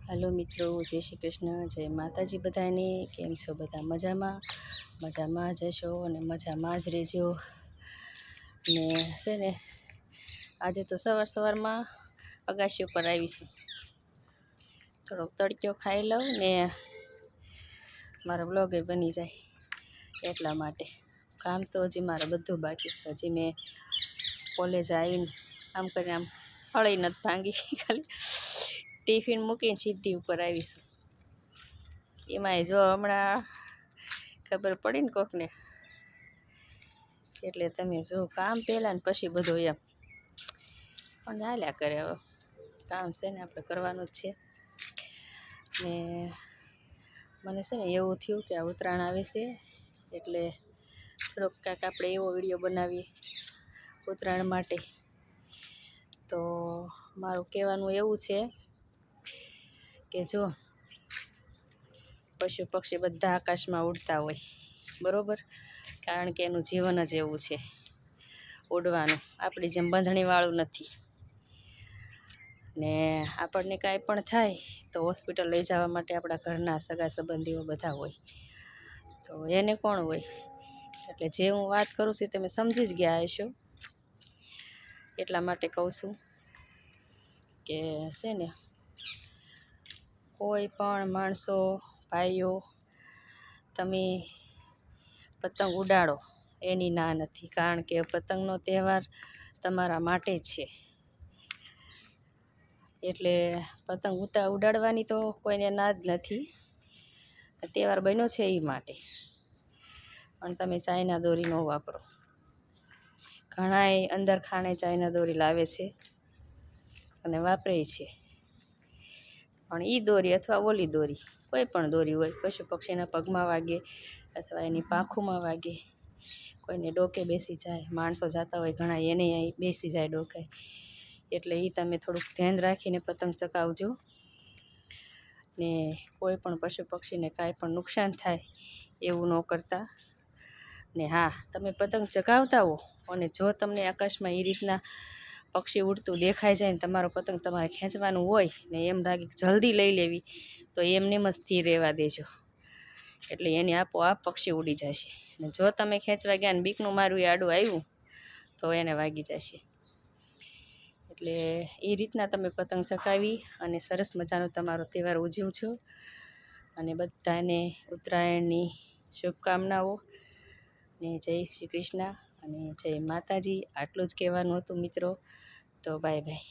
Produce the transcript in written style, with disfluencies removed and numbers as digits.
Hello मित्रों, जय श्री कृष्ण, जय माताजी। बधाने केम छो? बधा मजामां? मजामां ज हशो अने मजामां ज रहेजो। ने छे ने आज तो सवार सवारमां अगाशी पर आवीशुं, थोड़ोक तड़क्यो खाई लऊं ने मारो ब्लॉग बनी जाए એટલા માટે। काम तो हजी मारे बधुं बाकी छे। हजी मैं कॉलेज आवीने आम करीने आम हळई नथी भांगी, खाली टिफिन मूकीने सीधी ઉપર आवीशुं। एमांय जो हमणां खबर पड़ी ने कोकने એટલે તમે જો કામ પહેલાં ને પછી બધું એમ પણ હાલ્યા કરે। હવે કામ છે ને આપણે કરવાનું જ છે ને મને છે ને એવું થયું કે આ ઉત્તરાયણ આવે છે એટલે થોડોક કાંઈક આપણે એવો વિડીયો બનાવીએ ઉત્તરાયણ માટે। તો મારું કહેવાનું એવું છે કે જો પશુ પક્ષી બધા આકાશમાં ઉડતા હોય બરાબર, કારણ કે એનું જીવન જ એવું છે ઉડવાનું, આપણી જેમ બંધણીવાળું નથી। ને આપણને કાંઈ પણ થાય તો હોસ્પિટલ લઈ જવા માટે આપણા ઘરના સગા સંબંધીઓ બધા હોય, તો એને કોણ હોય? એટલે જે હું વાત કરું છું તમે સમજી જ ગયા હશો, એટલા માટે કહું છું કે છે ને કોઈ પણ માણસો ભાઈઓ તમે પતંગ ઉડાડો એની ના નથી, કારણ કે પતંગનો તહેવાર તમારા માટે જ છે। એટલે પતંગ ઉડાડવાની તો કોઈને ના જ નથી, તહેવાર બન્યો છે એ માટે। પણ તમે ચાઇના દોરી ન વાપરો। ઘણાય અંદર ખાણે ચાઇના દોરી લાવે છે અને વાપરે છે, પણ એ દોરી અથવા ઓલી દોરી કોઈ પણ દોરી હોય પશુ પક્ષીના પગમાં વાગે અથવા એની પાંખોમાં વાગે, કોઈને ડોકે બેસી જાય, માણસો જતા હોય ઘણા એને બેસી જાય ડોકે, એટલે એ તમે થોડુંક ધ્યાન રાખીને પતંગ ચગાવજો ને કોઈ પણ પશુ પક્ષીને કાંઈ પણ નુકસાન થાય એવું ન કરતા। ને હા, તમે પતંગ ચગાવતા હો અને જો તમને આકાશમાં એ રીતના પક્ષી ઉડતું દેખાઈ જાય ને તમારો પતંગ તમારે ખેંચવાનું હોય ને એમ લાગે જલ્દી લઈ લેવી, તો એમને જ સ્થિર રહેવા દેજો, એટલે એની આપોઆપ પક્ષી ઉડી જશે। ને જો તમે ખેંચવા ગયા ને બીકનું મારું એ આડું આવ્યું તો એને વાગી જશે। એટલે એ રીતના તમે પતંગ ચગાવી અને સરસ મજાનો તમારો તહેવાર ઉજવજો અને બધાને ઉત્તરાયણની શુભકામનાઓ ને જય શ્રી કૃષ્ણ અને જય માતાજી। આટલું જ કહેવાનું હતું મિત્રો, તો બાય બાય।